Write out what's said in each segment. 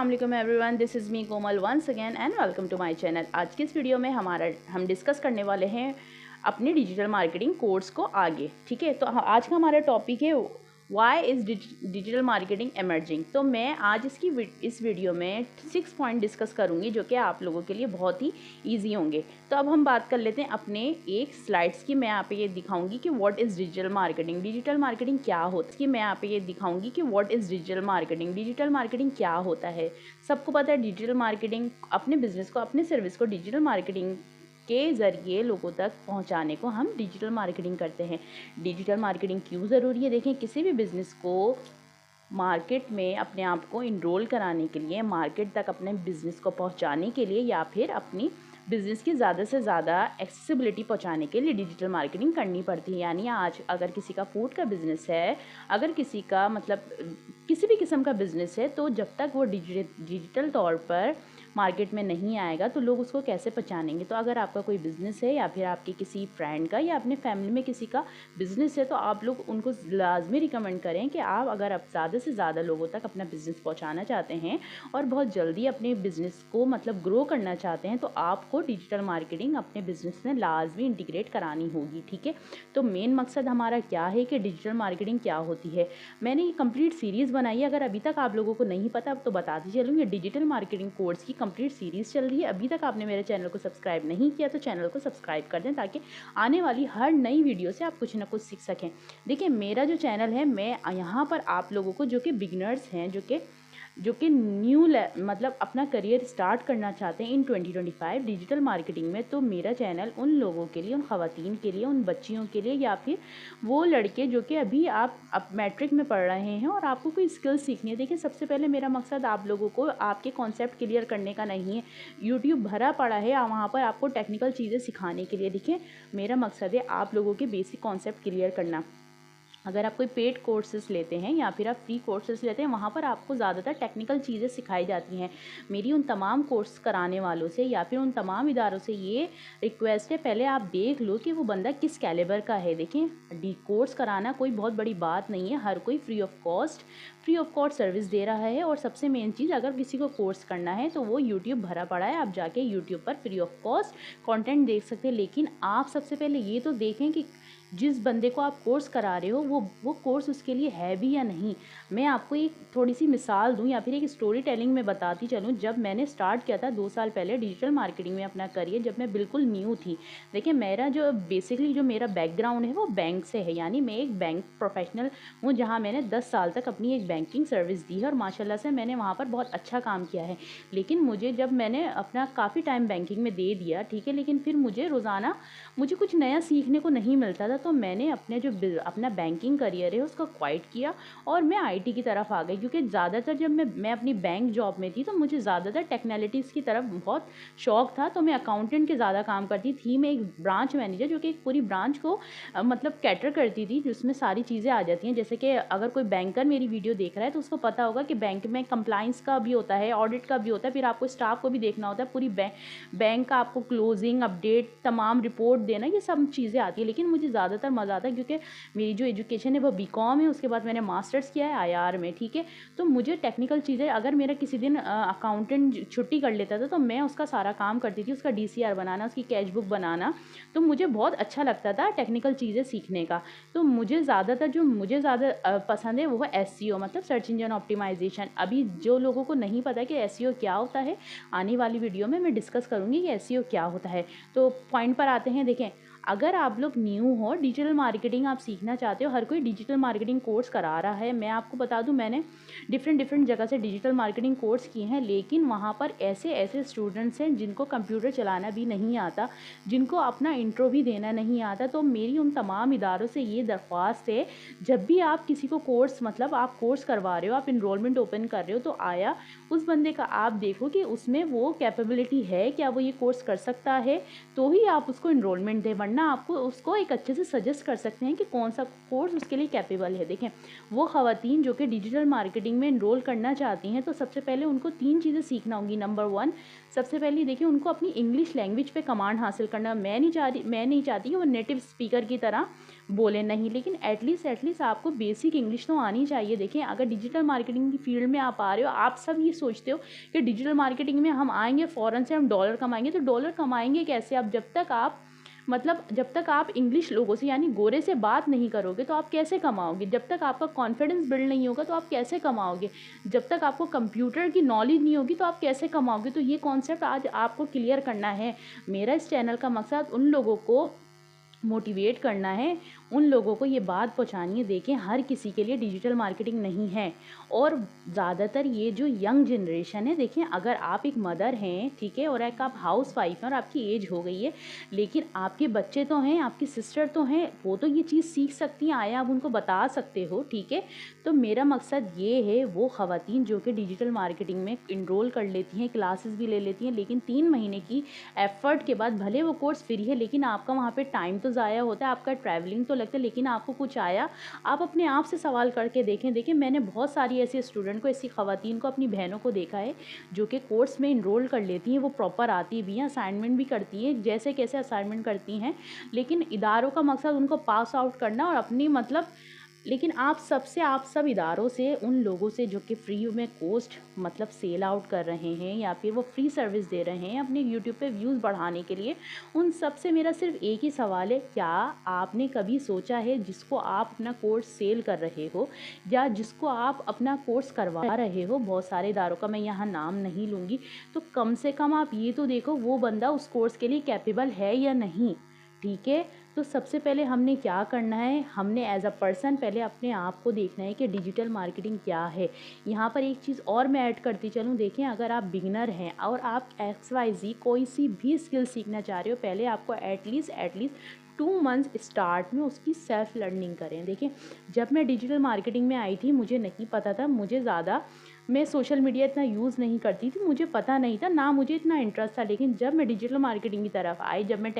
अस्सलाम वालेकुम everyone, this is me Komal once again and welcome to my channel. आज की इस वीडियो में हम डिस्कस करने वाले हैं अपने डिजिटल मार्केटिंग कोर्स को आगे। ठीक है, तो आज का हमारा टॉपिक है why is digital marketing emerging. तो मैं आज इस वीडियो में 6 पॉइंट डिस्कस करूंगी जो कि आप लोगों के लिए बहुत ही ईजी होंगे। तो अब हम बात कर लेते हैं अपने एक स्लाइड्स की। मैं यहाँ पे ये दिखाऊंगी कि what is digital marketing, digital marketing क्या होता है। कि मैं यहाँ पे ये दिखाऊंगी कि what is digital marketing, digital marketing क्या होता है। सबको पता है डिजिटल मार्केटिंग अपने बिजनेस को, अपने सर्विस को डिजिटल मार्केटिंग के ज़रिए लोगों तक पहुंचाने को हम डिजिटल मार्केटिंग करते हैं। डिजिटल मार्केटिंग क्यों ज़रूरी है? देखें, किसी भी बिज़नेस को मार्केट में अपने आप को इनरोल कराने के लिए, मार्केट तक अपने बिज़नेस को पहुंचाने के लिए या फिर अपनी बिज़नेस की ज़्यादा से ज़्यादा एक्सेसिबिलिटी पहुंचाने के लिए डिजिटल मार्केटिंग करनी पड़ती है। यानी आज अगर किसी का फूड का बिज़नेस है, अगर किसी का मतलब किसी भी किस्म का बिज़नेस है, तो जब तक वो डिजिटल तौर पर मार्केट में नहीं आएगा तो लोग उसको कैसे पहचानेंगे। तो अगर आपका कोई बिज़नेस है या फिर आपके किसी फ्रेंड का या अपने फैमिली में किसी का बिज़नेस है, तो आप लोग उनको लाजमी रिकमेंड करें कि अगर आप ज़्यादा से ज़्यादा लोगों तक अपना बिज़नेस पहुंचाना चाहते हैं और बहुत जल्दी अपने बिज़नेस को मतलब ग्रो करना चाहते हैं, तो आपको डिजिटल मार्केटिंग अपने बिज़नेस में लाजमी इंटीग्रेट करानी होगी। ठीक है, तो मेन मकसद हमारा क्या है कि डिजिटल मार्केटिंग क्या होती है। मैंने ये कंप्लीट सीरीज़ बनाई है, अगर अभी तक आप लोगों को नहीं पता तो बताती चलूँ। ये डिजिटल मार्केटिंग कोर्स की कंप्लीट सीरीज़ चल रही है। अभी तक आपने मेरे चैनल को सब्सक्राइब नहीं किया तो चैनल को सब्सक्राइब कर दें ताकि आने वाली हर नई वीडियो से आप कुछ ना कुछ सीख सकें। देखिए, मेरा जो चैनल है, मैं यहाँ पर आप लोगों को जो कि बिगिनर्स हैं, जो कि मतलब अपना करियर स्टार्ट करना चाहते हैं इन 2025 डिजिटल मार्केटिंग में, तो मेरा चैनल उन लोगों के लिए, उन ख़वातीन के लिए, उन बच्चियों के लिए या फिर वो लड़के जो कि अभी आप मैट्रिक में पढ़ रहे हैं और आपको कोई स्किल सीखनी है। देखिए, सबसे पहले मेरा मकसद आप लोगों को आपके कॉन्सेप्ट क्लियर करने का नहीं है। यूट्यूब भरा पड़ा है वहाँ पर आपको टेक्निकल चीज़ें सिखाने के लिए। देखिए, मेरा मकसद है आप लोगों के बेसिक कॉन्सेप्ट क्लियर करना। अगर आप कोई पेड कोर्सेज लेते हैं या फिर आप फ्री कोर्सेज लेते हैं, वहाँ पर आपको ज़्यादातर टेक्निकल चीज़ें सिखाई जाती हैं। मेरी उन तमाम कोर्स कराने वालों से या फिर उन तमाम इदारों से ये रिक्वेस्ट है, पहले आप देख लो कि वो बंदा किस कैलिबर का है। देखें, कोर्स कराना कोई बहुत बड़ी बात नहीं है। हर कोई फ्री ऑफ कॉस्ट सर्विस दे रहा है। और सबसे मेन चीज़, अगर किसी को कोर्स करना है तो वो यूट्यूब भरा पड़ा है, आप जाके यूट्यूब पर फ्री ऑफ कॉस्ट कंटेंट देख सकते हैं। लेकिन आप सबसे पहले ये तो देखें कि जिस बंदे को आप कोर्स करा रहे हो वो कोर्स उसके लिए है भी या नहीं। मैं आपको एक थोड़ी सी मिसाल दूं या फिर एक स्टोरी टेलिंग में बताती चलूं। जब मैंने स्टार्ट किया था 2 साल पहले डिजिटल मार्केटिंग में अपना करियर, जब मैं बिल्कुल न्यू थी। देखिए, मेरा जो बेसिकली जो मेरा बैकग्राउंड है वो बैंक से है। यानी मैं एक बैंक प्रोफेशनल हूँ, जहाँ मैंने 10 साल तक अपनी एक बैंकिंग सर्विस दी है और माशाल्लाह से मैंने वहाँ पर बहुत अच्छा काम किया है। लेकिन जब मैंने अपना काफ़ी टाइम बैंकिंग में दे दिया, ठीक है, लेकिन फिर रोज़ाना मुझे कुछ नया सीखने को नहीं मिलता था। तो मैंने अपना बैंकिंग करियर है उसको क्वाइट किया और मैं आईटी की तरफ आ गई। क्योंकि ज़्यादातर जब मैं अपनी बैंक जॉब में थी तो मुझे ज़्यादातर टेक्नोलॉजीज़ की तरफ बहुत शौक था। तो मैं अकाउंटेंट के ज़्यादा काम करती थी। मैं एक ब्रांच मैनेजर जो कि एक पूरी ब्रांच को मतलब कैटर करती थी, जिसमें सारी चीज़ें आ जाती हैं। जैसे कि अगर कोई बैंकर मेरी वीडियो देख रहा है तो उसको पता होगा कि बैंक में कंप्लाइंस का भी होता है, ऑडिट का भी होता है, फिर आपको स्टाफ को भी देखना होता है, पूरी बैंक का आपको क्लोजिंग अपडेट तमाम रिपोर्ट देना, ये सब चीज़ें आती है। लेकिन मुझे ज़्यादातर मज़ा आता है क्योंकि मेरी जो एजुकेशन है वो बीकॉम है, उसके बाद मैंने मास्टर्स किया है आईआर में। ठीक है, तो मुझे टेक्निकल चीज़ें, अगर मेरा किसी दिन अकाउंटेंट छुट्टी कर लेता था तो मैं उसका सारा काम करती थी, उसका डीसीआर बनाना, उसकी कैश बुक बनाना। तो मुझे बहुत अच्छा लगता था टेक्निकल चीज़ें सीखने का। तो मुझे ज़्यादा पसंद है वो है एसईओ, मतलब सर्च इंजन ऑप्टिमाइजेशन। अभी जो लोगों को नहीं पता कि एसईओ क्या होता है, आने वाली वीडियो में मैं डिस्कस करूँगी कि एसईओ क्या होता है। तो पॉइंट पर आते हैं। देखें, अगर आप लोग न्यू हो, डिजिटल मार्केटिंग आप सीखना चाहते हो, हर कोई डिजिटल मार्केटिंग कोर्स करा रहा है। मैं आपको बता दूं, मैंने डिफरेंट जगह से डिजिटल मार्केटिंग कोर्स किए हैं, लेकिन वहाँ पर ऐसे स्टूडेंट्स हैं जिनको कंप्यूटर चलाना भी नहीं आता, जिनको अपना इंट्रो भी देना नहीं आता। तो मेरी उन तमाम इदारों से ये दरख्वास्त है, जब भी आप किसी को कोर्स मतलब आप कोर्स करवा रहे हो, आप इनरोलमेंट ओपन कर रहे हो, तो आया उस बंदे का आप देखो कि उसमें वो कैपेबिलिटी है, क्या वो ये कोर्स कर सकता है, तो ही आप उसको इनरोलमेंट दें। वरना आपको उसको एक अच्छे से सजेस्ट कर सकते हैं कि कौन सा कोर्स उसके लिए कैपेबल है। देखें, वो ख़वातीन जो कि डिजिटल मार्केटिंग में इनरोल करना चाहती हैं, तो सबसे पहले उनको 3 चीज़ें सीखना होंगी। नंबर 1, सबसे पहले देखिए, उनको अपनी इंग्लिश लैंग्वेज पे कमांड हासिल करना। मैं नहीं चाहती कि वो नेटिव स्पीकर की तरह बोले नहीं, लेकिन एटलीस्ट आपको बेसिक इंग्लिश तो आनी चाहिए। देखिए अगर डिजिटल मार्केटिंग की फील्ड में आप आ रहे हो, आप सब ये सोचते हो कि डिजिटल मार्केटिंग में हम आएंगे फ़ौरन से हम डॉलर कमाएंगे, तो डॉलर कमाएंगे कैसे आप? जब तक आप इंग्लिश लोगों से यानी गोरे से बात नहीं करोगे तो आप कैसे कमाओगे? जब तक आपका कॉन्फिडेंस बिल्ड नहीं होगा तो आप कैसे कमाओगे? जब तक आपको कंप्यूटर की नॉलेज नहीं होगी तो आप कैसे कमाओगे? तो ये कॉन्सेप्ट आज आपको क्लियर करना है। मेरा इस चैनल का मकसद उन लोगों को मोटिवेट करना है, उन लोगों को ये बात पहुंचानी है। देखें हर किसी के लिए डिजिटल मार्केटिंग नहीं है, और ज़्यादातर ये जो यंग जनरेशन है, देखें अगर आप एक मदर हैं, ठीक है, और एक आप हाउस वाइफ हैं और आपकी एज हो गई है, लेकिन आपके बच्चे तो हैं, आपकी सिस्टर तो हैं, वो तो ये चीज़ सीख सकती हैं, आया आप उनको बता सकते हो, ठीक है। तो मेरा मकसद ये है वो ख़वातीन जो कि डिजिटल मार्केटिंग में इनरोल कर लेती हैं, क्लासेस भी ले लेती हैं, लेकिन 3 महीने की एफ़र्ट के बाद भले वो कोर्स फ्री है, लेकिन आपका वहाँ पे टाइम तो ज़ाया होता है, आपका ट्रैवलिंग तो लगता है, लेकिन आपको कुछ आया। आप अपने आप से सवाल करके देखें। देखिए मैंने बहुत सारी ऐसी स्टूडेंट को, ऐसी ख़वातीन को, अपनी बहनों को देखा है जो कि कोर्स में इनरोल कर लेती हैं, वो प्रॉपर आती भी हैं, असाइनमेंट भी करती हैं, जैसे कैसे असाइनमेंट करती हैं, लेकिन इदारों का मकसद उनको पास आउट करना और अपनी लेकिन आप सब इदारों से, उन लोगों से जो कि फ्री में कोर्स सेल आउट कर रहे हैं या फिर वो फ्री सर्विस दे रहे हैं अपने यूट्यूब पे व्यूज़ बढ़ाने के लिए, उन सब से मेरा सिर्फ एक ही सवाल है, क्या आपने कभी सोचा है जिसको आप अपना कोर्स सेल कर रहे हो या जिसको आप अपना कोर्स करवा रहे हो, बहुत सारे इदारों का मैं यहाँ नाम नहीं लूँगी, तो कम से कम आप ये तो देखो वो बंदा उस कोर्स के लिए कैपेबल है या नहीं, ठीक है। तो सबसे पहले हमने क्या करना है, हमने एज अ पर्सन पहले अपने आप को देखना है कि डिजिटल मार्केटिंग क्या है। यहाँ पर एक चीज़ और मैं ऐड करती चलूँ, देखें अगर आप बिगिनर हैं और आप XYZ कोई सी भी स्किल सीखना चाह रहे हो, पहले आपको एटलीस्ट 2 मंथ्स स्टार्ट में उसकी सेल्फ लर्निंग करें। देखिए जब मैं डिजिटल मार्केटिंग में आई थी मुझे नहीं पता था, मैं सोशल मीडिया इतना यूज़ नहीं करती थी, मुझे पता नहीं था, ना मुझे इतना इंटरेस्ट था, लेकिन जब मैं डिजिटल मार्केटिंग की तरफ आई, जब मैं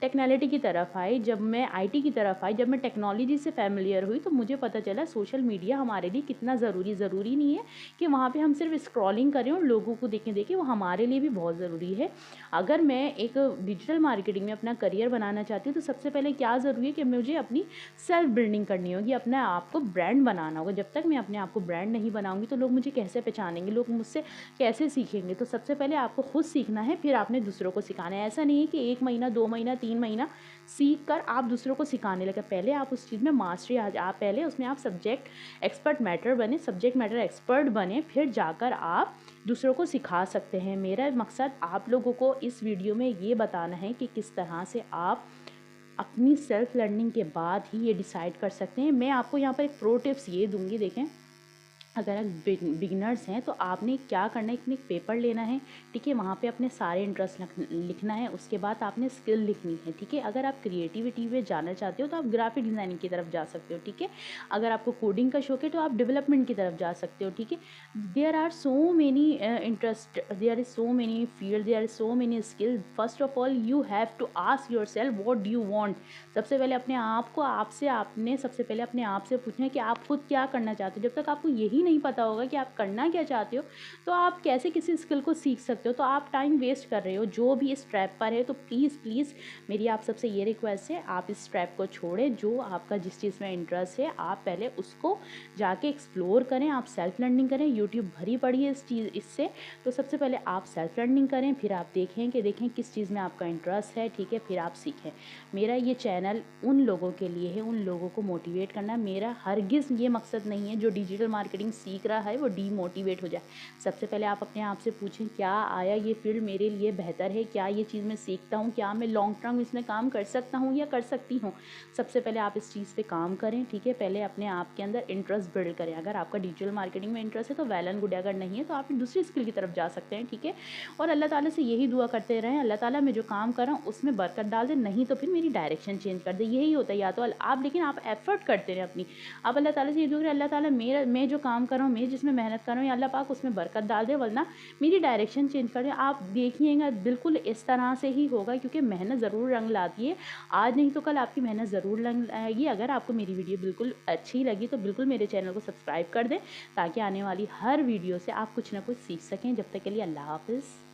टेक्नोलॉजी की तरफ आई, जब मैं IT की तरफ आई, जब मैं टेक्नोलॉजी से फैमिलियर हुई, तो मुझे पता चला सोशल मीडिया हमारे लिए कितना ज़रूरी नहीं है कि वहाँ पे हम सिर्फ स्क्रॉलिंग करें और लोगों को देखें, वो हमारे लिए भी बहुत ज़रूरी है। अगर मैं एक डिजिटल मार्केटिंग में अपना करियर बनाना चाहती हूँ तो सबसे पहले क्या ज़रूरी है कि मुझे अपनी सेल्फ बिल्डिंग करनी होगी, अपने आप को ब्रांड बनाना होगा। जब तक मैं अपने आप को ब्रांड नहीं बनाऊंगी तो लोग मुझे कैसे पहचानेंगे, लोग मुझसे कैसे सीखेंगे? तो सबसे पहले आपको खुद सीखना है, फिर आपने दूसरों को सिखाना है। ऐसा नहीं है कि 1 महीना 2 महीना 3 महीना सीख कर आप दूसरों को सिखाने लगे, पहले आप उस चीज़ में मास्टरी आप पहले उसमें आप सब्जेक्ट मैटर एक्सपर्ट बने, फिर जाकर आप दूसरों को सिखा सकते हैं। मेरा मकसद आप लोगों को इस वीडियो में ये बताना है कि किस तरह से आप अपनी सेल्फ लर्निंग के बाद ही ये डिसाइड कर सकते हैं। मैं आपको यहाँ पर एक प्रो टिप्स ये दूंगी। देखें अगर आप बिगिनर्स हैं तो आपने क्या करना है, एक पेपर लेना है, ठीक है, वहाँ पे अपने सारे इंटरेस्ट लिखना है, उसके बाद आपने स्किल लिखनी है, ठीक है। अगर आप क्रिएटिविटी में जाना चाहते हो तो आप ग्राफिक डिज़ाइनिंग की तरफ जा सकते हो, ठीक है। अगर आपको कोडिंग का शौक है तो आप डेवलपमेंट की तरफ जा सकते हो, ठीक है। There are so many interest, there is so many field, there is so many skill. First of all you have to ask yourself what do you want. सबसे पहले अपने आप से पूछना है कि आप खुद क्या करना चाहते हो। जब तक आपको यही नहीं पता होगा कि आप करना क्या चाहते हो तो आप कैसे किसी स्किल को सीख सकते हो? तो आप टाइम वेस्ट कर रहे हो। जो भी इस ट्रैप पर है तो प्लीज़ मेरी आप सबसे ये रिक्वेस्ट है, आप इस ट्रैप को छोड़ें। जो आपका जिस चीज़ में इंटरेस्ट है आप पहले उसको जाके एक्सप्लोर करें, आप सेल्फ लर्निंग करें। यूट्यूब भरी पड़ी है इससे, तो सबसे पहले आप सेल्फ लर्निंग करें, फिर आप देखें किस चीज़ में आपका इंटरेस्ट है, ठीक है, फिर आप सीखें। मेरा ये चैनल उन लोगों के लिए है, उन लोगों को मोटिवेट करना। मेरा हरगिज़ ये मकसद नहीं है जो डिजिटल मार्केटिंग सीख रहा है वो डीमोटिवेट हो जाए। सबसे पहले आप अपने आप से पूछें, क्या आया ये फील्ड मेरे लिए बेहतर है, क्या ये चीज़ मैं सीखता हूँ, क्या मैं लॉन्ग टर्म इसमें काम कर सकता हूँ या कर सकती हूँ। सबसे पहले आप इस चीज़ पे काम करें, ठीक है। पहले अपने आप के अंदर इंटरेस्ट बिल्ड करें। अगर आपका डिजिटल मार्केटिंग में इंटरेस्ट है तो वेल एंड गुड, अगर नहीं है तो आप दूसरी स्किल की तरफ जा सकते हैं, ठीक है। और अल्लाह ताला से यही दुआ करते रहें, अल्लाह ताला मैं जो काम कर रहा हूँ उसमें बरकत डाल दे, नहीं तो फिर मेरी डायरेक्शन चेंज कर दे। यही होता है, या तो आप, लेकिन आप एफर्ट करते रहें अपनी। आप अल्लाह ताला से ये दुआ करें, अल्लाह ताला मैं जो काम कर रहा हूँ, मैं जिसमें मेहनत कर रहा हूँ, या अल्लाह पाक उसमें बरकत डाल दे, वरना मेरी डायरेक्शन चेंज कर दे। आप देखिएगा बिल्कुल इस तरह से ही होगा, क्योंकि मेहनत ज़रूर रंग लाती है। आज नहीं तो कल आपकी मेहनत ज़रूर रंग लाएगी। अगर आपको मेरी वीडियो बिल्कुल अच्छी लगी तो बिल्कुल मेरे चैनल को सब्सक्राइब कर दें, ताकि आने वाली हर वीडियो से आप कुछ ना कुछ सीख सकें। जब तक के लिए अल्लाह हाफ़िज़।